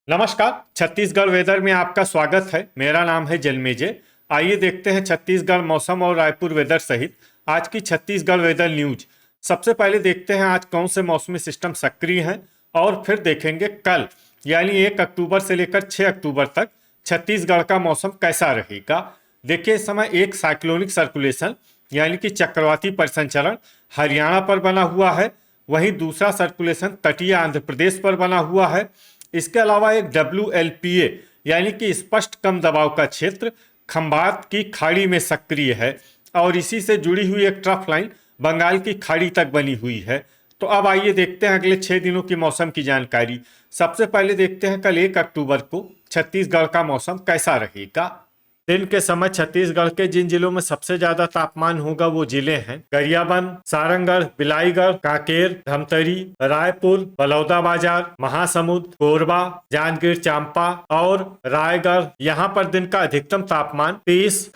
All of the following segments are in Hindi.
नमस्कार। छत्तीसगढ़ वेदर में आपका स्वागत है। मेरा नाम है जन्मेजय। आइए देखते हैं छत्तीसगढ़ मौसम और रायपुर वेदर सहित आज की छत्तीसगढ़ वेदर न्यूज। सबसे पहले देखते हैं आज कौन से मौसमी सिस्टम सक्रिय हैं और फिर देखेंगे कल यानी 1 अक्टूबर से लेकर 6 अक्टूबर तक छत्तीसगढ़ का मौसम कैसा रहेगा। देखिए, इस समय एक साइक्लोनिक सर्कुलेशन यानी कि चक्रवाती परिसंचरण हरियाणा पर बना हुआ है। वहीं दूसरा सर्कुलेशन तटीय आंध्र प्रदेश पर बना हुआ है। इसके अलावा एक WLPA यानी कि स्पष्ट कम दबाव का क्षेत्र खंबात की खाड़ी में सक्रिय है और इसी से जुड़ी हुई एक ट्रफ लाइन बंगाल की खाड़ी तक बनी हुई है। तो अब आइए देखते हैं अगले 6 दिनों की मौसम की जानकारी। सबसे पहले देखते हैं कल 1 अक्टूबर को छत्तीसगढ़ का मौसम कैसा रहेगा। दिन के समय छत्तीसगढ़ के जिन जिलों में सबसे ज्यादा तापमान होगा वो जिले हैं गरियाबंद, सारंगढ़, बिलाईगढ़, कांकेर, धमतरी, रायपुर, बलौदाबाजार, महासमुंद, कोरबा, जांजगीर चांपा और रायगढ़। यहाँ पर दिन का अधिकतम तापमान 30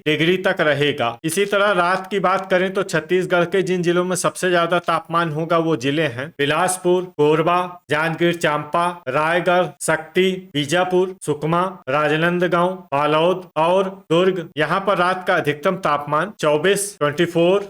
डिग्री तक रहेगा। इसी तरह रात की बात करें तो छत्तीसगढ़ के जिन जिलों में सबसे ज्यादा तापमान होगा वो जिले हैं बिलासपुर, कोरबा, जांजगीर चांपा, रायगढ़, शक्ति, बीजापुर, सुकमा, राजनांदगांव, बालोद और दुर्ग। यहाँ पर रात का अधिकतम तापमान 24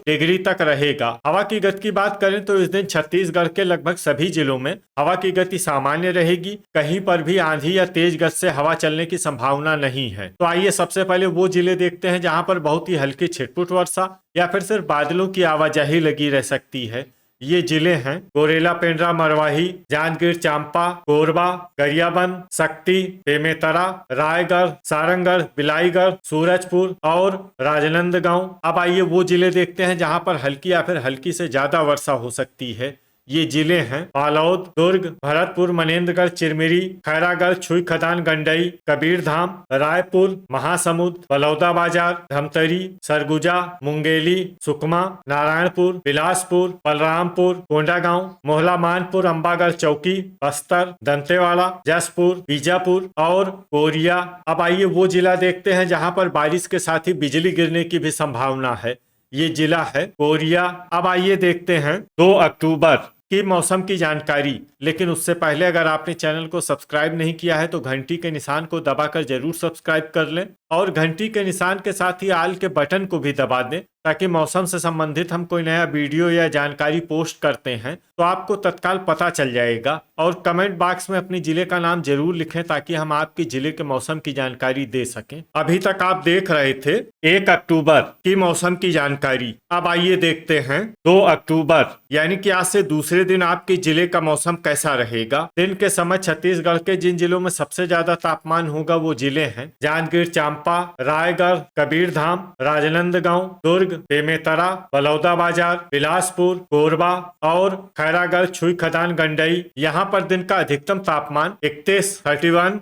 डिग्री तक रहेगा। हवा की गति की बात करें तो इस दिन छत्तीसगढ़ के लगभग सभी जिलों में हवा की गति सामान्य रहेगी। कहीं पर भी आंधी या तेज गति से हवा चलने की संभावना नहीं है। तो आइए सबसे पहले वो जिले देखते हैं जहाँ पर बहुत ही हल्की छिटपुट वर्षा या फिर सिर्फ बादलों की आवाजाही लगी रह सकती है। ये जिले हैं गोरेला, पेंड्रा, मरवाही, जांजगीर चांपा, कोरबा, गरियाबंद, शक्ति, बेमेतरा, रायगढ़, सारंगढ़, बिलाईगढ़, सूरजपुर और राजनांदगांव। अब आइए वो जिले देखते हैं जहां पर हल्की या फिर हल्की से ज्यादा वर्षा हो सकती है। ये जिले हैं बालोद, दुर्ग, भरतपुर, मनेन्द्रगढ़, चिरमिरी, खैरागढ़, छुई खदान, गंडई, कबीरधाम, रायपुर, महासमुंद, बलौदाबाजार, धमतरी, सरगुजा, मुंगेली, सुकमा, नारायणपुर, बिलासपुर, बलरामपुर, कोंडागांव, मोहला, मानपुर, अंबागढ़ चौकी, बस्तर, दंतेवाड़ा, जसपुर, बीजापुर और कोरिया। अब आइए वो जिला देखते हैं जहां पर बारिश के साथ ही बिजली गिरने की भी संभावना है। ये जिला है कोरिया। अब आइए देखते हैं 2 अक्टूबर की मौसम की जानकारी। लेकिन उससे पहले अगर आपने चैनल को सब्सक्राइब नहीं किया है तो घंटी के निशान को दबाकर जरूर सब्सक्राइब कर लें और घंटी के निशान के साथ ही आल के बटन को भी दबा दें ताकि मौसम से संबंधित हम कोई नया वीडियो या जानकारी पोस्ट करते हैं तो आपको तत्काल पता चल जाएगा। और कमेंट बॉक्स में अपने जिले का नाम जरूर लिखें ताकि हम आपके जिले के मौसम की जानकारी दे सकें। अभी तक आप देख रहे थे 1 अक्टूबर की मौसम की जानकारी। अब आइए देखते हैं 2 अक्टूबर यानी कि आज से दूसरे दिन आपके जिले का मौसम कैसा रहेगा। दिन के समय छत्तीसगढ़ के जिन जिलों में सबसे ज्यादा तापमान होगा वो जिले हैं जांजगीर चांपा, रायगढ़, कबीरधाम, राजनांदगांव, दुर्ग, बेमेतरा, बलौदाबाजार, बिलासपुर, कोरबा और खैरागढ़, छुई खदान, गंडई। यहाँ पर दिन का अधिकतम तापमान 31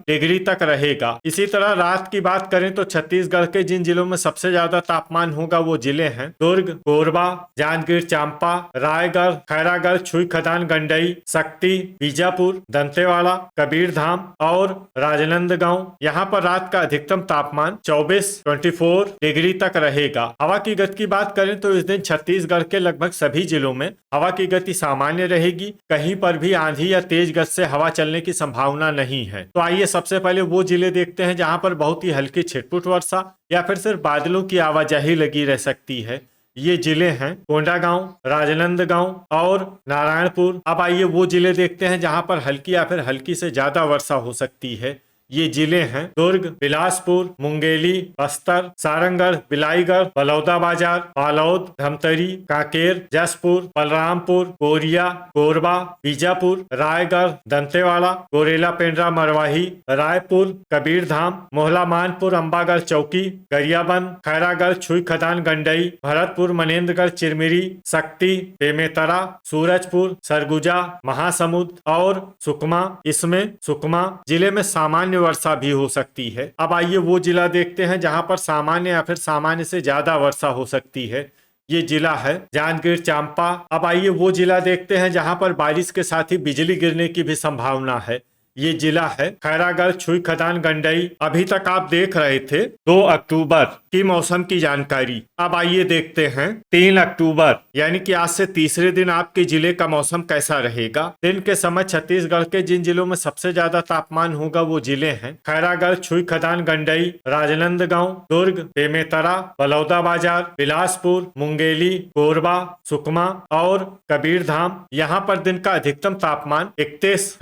डिग्री तक रहेगा। इसी तरह रात की बात करें तो छत्तीसगढ़ के जिन जिलों में सबसे ज्यादा तापमान होगा वो जिले हैं दुर्ग, कोरबा, जांजगीर चांपा, रायगढ़, खैरागढ़, छुई खदान, गंडई, शक्ति, बीजापुर, दंतेवाड़ा, कबीरधाम और राजनांदगांव। यहाँ पर रात का अधिकतम तापमान 24 डिग्री तक रहेगा। हवा की गति की बात करें तो इस दिन छत्तीसगढ़ के लगभग सभी जिलों में हवा की गति सामान्य रहेगी। कहीं पर भी आंधी या तेज गति से हवा चलने की संभावना नहीं है। तो आइए सबसे पहले वो जिले देखते हैं जहां पर बहुत ही हल्की छिटपुट वर्षा या फिर सिर्फ बादलों की आवाजाही लगी रह सकती है। ये जिले हैं कोंडागांव, राजनांदगांव और नारायणपुर। अब आइए वो जिले देखते हैं जहां पर हल्की या फिर हल्की से ज्यादा वर्षा हो सकती है। ये जिले हैं दुर्ग, बिलासपुर, मुंगेली, बस्तर, सारंगढ़, बिलाईगढ़, बलौदाबाजार, बालोद, धमतरी, कांकेर, जसपुर, बलरामपुर, कोरिया, कोरबा, बीजापुर, रायगढ़, दंतेवाड़ा, गोरेला, पेंड्रा, मरवाही, रायपुर, कबीरधाम, मोहला, मानपुर, अंबागढ़ चौकी, गरियाबंद, खैरागढ़, छुई खदान, गंडई, भरतपुर, मनेन्द्रगढ़, चिरमिरी, शक्ति, बेमेतरा, सूरजपुर, सरगुजा, महासमुंद और सुकमा। इसमें सुकमा जिले में सामान्य वर्षा भी हो सकती है। अब आइए वो जिला देखते हैं जहां पर सामान्य या फिर सामान्य से ज्यादा वर्षा हो सकती है। ये जिला है जांजगीर चांपा। अब आइए वो जिला देखते हैं जहां पर बारिश के साथ ही बिजली गिरने की भी संभावना है। ये जिला है खैरागढ़, छुई खदान, गंडई। अभी तक आप देख रहे थे 2 अक्टूबर की मौसम की जानकारी। अब आइए देखते हैं 3 अक्टूबर यानी कि आज से तीसरे दिन आपके जिले का मौसम कैसा रहेगा। दिन के समय छत्तीसगढ़ के जिन जिलों में सबसे ज्यादा तापमान होगा वो जिले हैं खैरागढ़, छुई खदान, गंडई, राजनांदगांव, दुर्ग, बेमेतरा, बलौदाबाजार, बिलासपुर, मुंगेली, कोरबा, सुकमा और कबीरधाम। यहाँ पर दिन का अधिकतम तापमान 31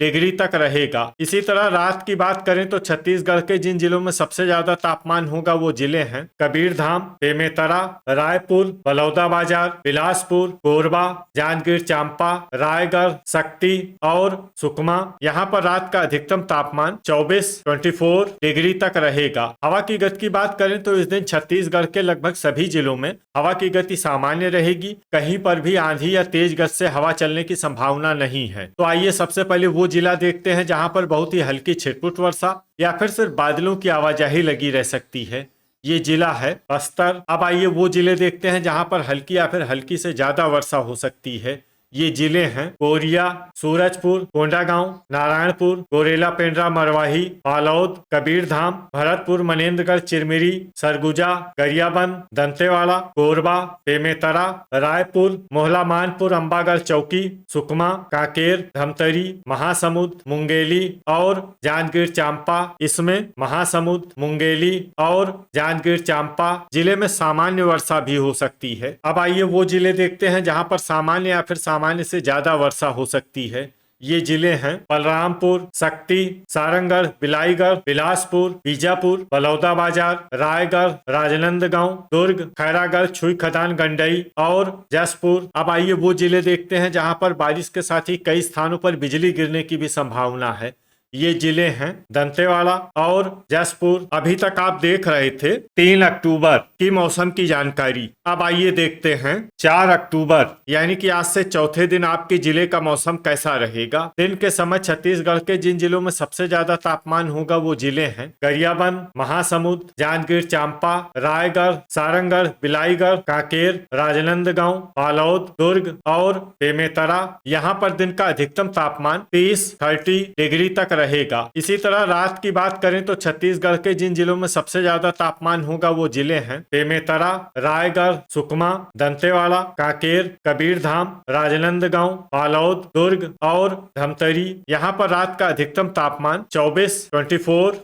डिग्री तक रहेगा। इसी तरह रात की बात करें तो छत्तीसगढ़ के जिन जिलों में सबसे ज्यादा तापमान होगा वो जिले हैं कबीरधाम, बेमेतरा, रायपुर, बलौदाबाजार, बिलासपुर, कोरबा, जांजगीर चांपा, रायगढ़, शक्ति और सुकमा। यहाँ पर रात का अधिकतम तापमान 24 डिग्री तक रहेगा। हवा की गति की बात करें तो इस दिन छत्तीसगढ़ के लगभग सभी जिलों में हवा की गति सामान्य रहेगी। कहीं पर भी आंधी या तेज गति से हवा चलने की संभावना नहीं है। तो आइए सबसे पहले वो जिला देखते हैं जहां पर बहुत ही हल्की छिटपुट वर्षा या फिर सिर्फ बादलों की आवाजाही लगी रह सकती है। ये जिला है बस्तर। अब आइए वो जिले देखते हैं जहां पर हल्की या फिर हल्की से ज्यादा वर्षा हो सकती है। ये जिले हैं कोरिया, सूरजपुर, कोंडागांव, नारायणपुर, गोरेला, पेंड्रा, मरवाही, बालोद, कबीरधाम, भरतपुर, मनेन्द्रगढ़, चिरमिरी, सरगुजा, गरियाबंद, दंतेवाड़ा, कोरबा, बेमेतरा, रायपुर, मोहला, मानपुर, अंबागढ़ चौकी, सुकमा, कांकेर, धमतरी, महासमुंद, मुंगेली और जांजगीर चांपा। इसमें महासमुंद, मुंगेली और जांजगीर चांपा जिले में सामान्य वर्षा भी हो सकती है। अब आइए वो जिले देखते हैं जहां पर सामान्य या फिर सामान्य से ज्यादा वर्षा हो सकती है। ये जिले हैं बलरामपुर, शक्ति, सारंगढ़, बिलाईगढ़, बिलासपुर, बीजापुर, बलौदाबाजार, रायगढ़, राजनांदगांव, दुर्ग, खैरागढ़, छुई खदान, गंडई और जसपुर। अब आइए वो जिले देखते हैं जहां पर बारिश के साथ ही कई स्थानों पर बिजली गिरने की भी संभावना है। ये जिले हैं दंतेवाड़ा और जसपुर। अभी तक आप देख रहे थे 3 अक्टूबर की मौसम की जानकारी। अब आइए देखते हैं 4 अक्टूबर यानी कि आज से चौथे दिन आपके जिले का मौसम कैसा रहेगा। दिन के समय छत्तीसगढ़ के जिन जिलों में सबसे ज्यादा तापमान होगा वो जिले हैं गरियाबंद, महासमुंद, जांजगीर चांपा, रायगढ़, सारंगढ़, बिलाईगढ़, कांकेर, राजनांदगांव, बालोद, दुर्ग और बेमेतरा। यहाँ पर दिन का अधिकतम तापमान 30 डिग्री तक रहेगा। इसी तरह रात की बात करें तो छत्तीसगढ़ के जिन जिलों में सबसे ज्यादा तापमान होगा वो जिले हैं बेमेतरा, रायगढ़, सुकमा, दंतेवाड़ा, कांकेर, कबीरधाम, राजनांदगांव, बालोद, दुर्ग और धमतरी। यहाँ पर रात का अधिकतम तापमान 24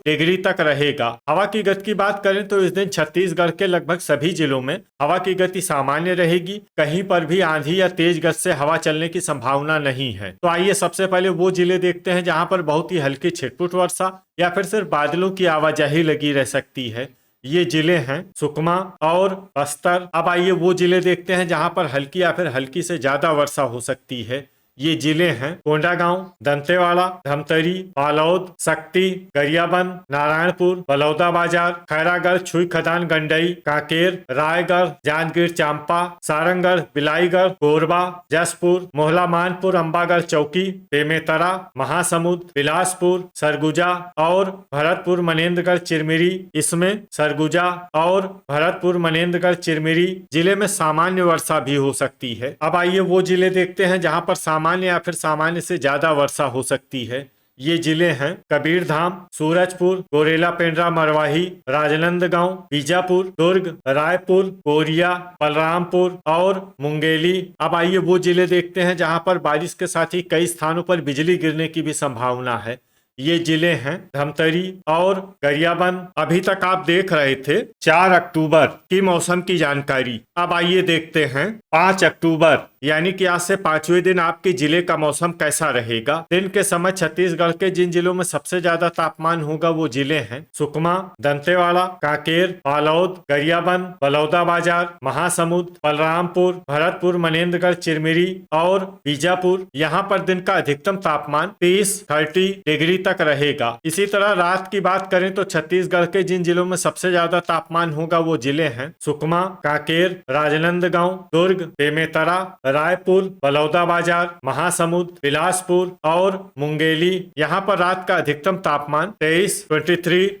डिग्री तक रहेगा। हवा की गति की बात करें तो इस दिन छत्तीसगढ़ के लगभग सभी जिलों में हवा की गति सामान्य रहेगी। कहीं पर भी आंधी या तेज गति से हवा चलने की संभावना नहीं है। तो आइए सबसे पहले वो जिले देखते हैं जहां पर बहुत ही हल्की छिटपुट वर्षा या फिर सिर्फ बादलों की आवाजाही लगी रह सकती है। ये जिले हैं सुकमा और बस्तर। अब आइए वो जिले देखते हैं जहां पर हल्की या फिर हल्की से ज्यादा वर्षा हो सकती है। ये जिले हैं कोंडागांव, दंतेवाड़ा, धमतरी, बालोद, शक्ति, गरियाबंद, नारायणपुर, बलौदाबाजार, खैरागढ़, छुई खदान, गंडई, कांकेर, रायगढ़, जांजगीर चांपा, सारंगढ़, बिलाईगढ़, कोरबा, जसपुर, मोहला, मानपुर, अंबागढ़ चौकी, बेमेतरा, महासमुंद, बिलासपुर, सरगुजा और भरतपुर, मनेन्द्रगढ़, चिरमिरी। इसमें सरगुजा और भरतपुर, मनेन्द्रगढ़, चिरमिरी जिले में सामान्य वर्षा भी हो सकती है। अब आइए वो जिले देखते हैं जहां पर सामान्य या फिर सामान्य से ज्यादा वर्षा हो सकती है। ये जिले हैं कबीरधाम, सूरजपुर, गोरेला, पेंड्रा, मरवाही, राजनांदगांव, बीजापुर, दुर्ग, रायपुर, कोरिया, बलरामपुर और मुंगेली। अब आइए वो जिले देखते हैं जहां पर बारिश के साथ ही कई स्थानों पर बिजली गिरने की भी संभावना है। ये जिले हैं धमतरी और गरियाबंद। अभी तक आप देख रहे थे 4 अक्टूबर की मौसम की जानकारी। अब आइए देखते हैं 5 अक्टूबर यानी कि आज से 5वें दिन आपके जिले का मौसम कैसा रहेगा। दिन के समय छत्तीसगढ़ के जिन जिलों में सबसे ज्यादा तापमान होगा वो जिले हैं सुकमा, दंतेवाड़ा, कांकेर, बालोद, गरियाबंद, बलौदाबाजार, महासमुंद, बलरामपुर, भरतपुर, मनेन्द्रगढ़, चिरमिरी और बीजापुर। यहाँ पर दिन का अधिकतम तापमान 30 डिग्री तक रहेगा। इसी तरह रात की बात करें तो छत्तीसगढ़ के जिन जिलों में सबसे ज्यादा तापमान होगा वो जिले हैं सुकमा, कांकेर, राजनांदगांव, दुर्ग, बेमेतरा, रायपुर, बलौदाबाजार, महासमुंद, बिलासपुर और मुंगेली। यहाँ पर रात का अधिकतम तापमान 23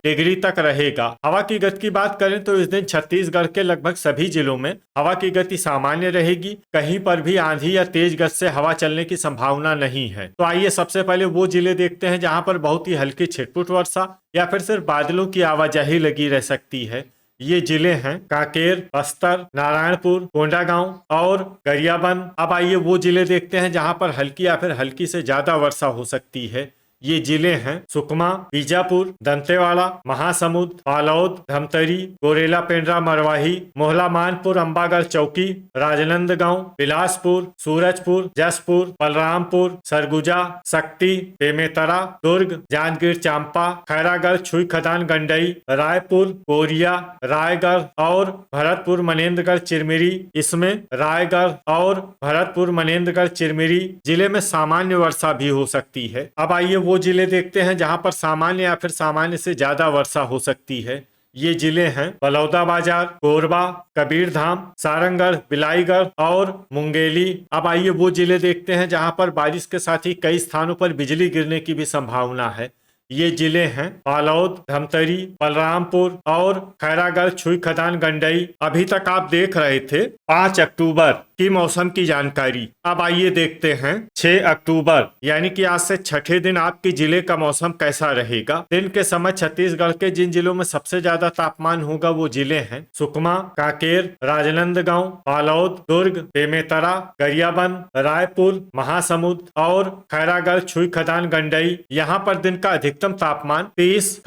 डिग्री तक रहेगा। हवा की गति की बात करें तो इस दिन छत्तीसगढ़ के लगभग सभी जिलों में हवा की गति सामान्य रहेगी। कहीं पर भी आंधी या तेज गति से हवा चलने की संभावना नहीं है। तो आइए सबसे पहले वो जिले देखते हैं जहां पर बहुत ही हल्की छिटपुट वर्षा या फिर सिर्फ बादलों की आवाजाही लगी रह सकती है। ये जिले हैं कांकेर, बस्तर, नारायणपुर, कोंडागांव और गरियाबंद। अब आइए वो जिले देखते हैं जहां पर हल्की या फिर हल्की से ज्यादा वर्षा हो सकती है। ये जिले हैं सुकमा, बीजापुर, दंतेवाड़ा, महासमुंद, बालोद, धमतरी, गोरेला, पेंड्रा, मरवाही, मोहला, मानपुर, अंबागढ़ चौकी, राजनांदगांव, बिलासपुर, सूरजपुर, जसपुर, बलरामपुर, सरगुजा, शक्ति, बेमेतरा, दुर्ग, जांजगीर चांपा, खैरागढ़, छुई खदान, गंडई, रायपुर, कोरिया, रायगढ़ और भरतपुर, मनेन्द्रगढ़, चिरमिरी। इसमें रायगढ़ और भरतपुर, मनेन्द्रगढ़, चिरमिरी जिले में सामान्य वर्षा भी हो सकती है। अब आइए वो जिले देखते हैं जहां पर सामान्य या फिर सामान्य से ज्यादा वर्षा हो सकती है। ये जिले हैं बलौदाबाजार, कोरबा, कबीरधाम, सारंगढ़, बिलाईगढ़ और मुंगेली। अब आइए वो जिले देखते हैं जहां पर बारिश के साथ ही कई स्थानों पर बिजली गिरने की भी संभावना है। ये जिले हैं बालोद, धमतरी, बलरामपुर और खैरागढ़, छुई खदान, गंडई। अभी तक आप देख रहे थे 5 अक्टूबर की मौसम की जानकारी। अब आइए देखते हैं 6 अक्टूबर यानी कि आज से छठे दिन आपके जिले का मौसम कैसा रहेगा। दिन के समय छत्तीसगढ़ के जिन जिलों में सबसे ज्यादा तापमान होगा वो जिले हैं सुकमा, कांकेर, राजनांदगांव, बालोद, दुर्ग, बेमेतरा, गरियाबंद, रायपुर, महासमुंद और खैरागढ़, छुई खदान, गंडई। यहाँ पर दिन का अधिकतम तापमान 30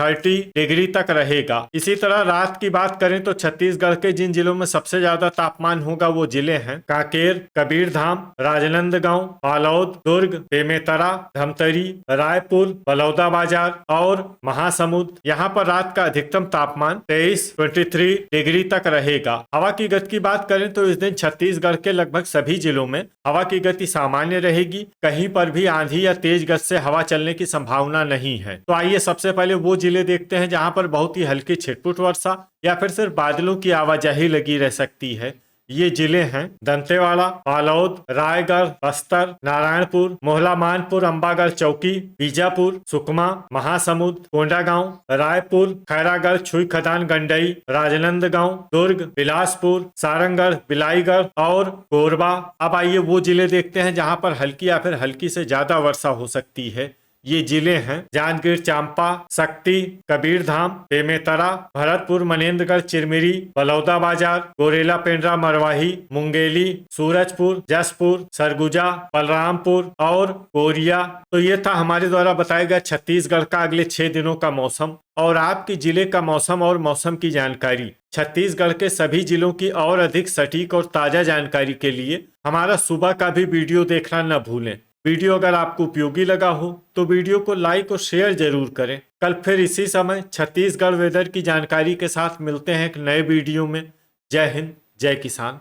डिग्री तक रहेगा। इसी तरह रात की बात करें तो छत्तीसगढ़ के जिन जिलों में सबसे ज्यादा तापमान होगा वो जिले हैं कांकेर, कबीरधाम, राजनांदगांव, बालोद, दुर्ग, बेमेतरा, धमतरी, रायपुर, बलौदाबाजार और महासमुंद। यहाँ पर रात का अधिकतम तापमान 23 डिग्री तक रहेगा। हवा की गति की बात करें तो इस दिन छत्तीसगढ़ के लगभग सभी जिलों में हवा की गति सामान्य रहेगी। कहीं पर भी आंधी या तेज गति से हवा चलने की संभावना नहीं है। तो आइए सबसे पहले वो जिले देखते हैं जहां पर बहुत ही हल्की छिटपुट वर्षा या फिर सिर्फ बादलों की आवाजाही लगी रह सकती है। ये जिले हैं दंतेवाड़ा, बालोद, रायगढ़, बस्तर, नारायणपुर, मोहला, मानपुर, अंबागढ़ चौकी, बीजापुर, सुकमा, महासमुंद, कोंडागांव, रायपुर, खैरागढ़, छुई खदान, गंडई, राजनांदगांव, दुर्ग, बिलासपुर, सारंगढ़, बिलाईगढ़ और कोरबा। अब आइए वो जिले देखते हैं जहां पर हल्की या फिर हल्की से ज्यादा वर्षा हो सकती है। ये जिले हैं जांजगीर चांपा, शक्ति, कबीरधाम, बेमेतरा, भरतपुर, मनेन्द्रगढ़, चिरमिरी, बलौदाबाजार, गोरेला, पेंड्रा, मरवाही, मुंगेली, सूरजपुर, जसपुर, सरगुजा, बलरामपुर और कोरिया। तो ये था हमारे द्वारा बताया गया छत्तीसगढ़ का अगले 6 दिनों का मौसम और आपके जिले का मौसम और मौसम की जानकारी। छत्तीसगढ़ के सभी जिलों की और अधिक सटीक और ताजा जानकारी के लिए हमारा सुबह का भी वीडियो देखना न भूलें। वीडियो अगर आपको उपयोगी लगा हो तो वीडियो को लाइक और शेयर जरूर करें। कल फिर इसी समय छत्तीसगढ़ वेदर की जानकारी के साथ मिलते हैं एक नए वीडियो में। जय हिंद, जय किसान।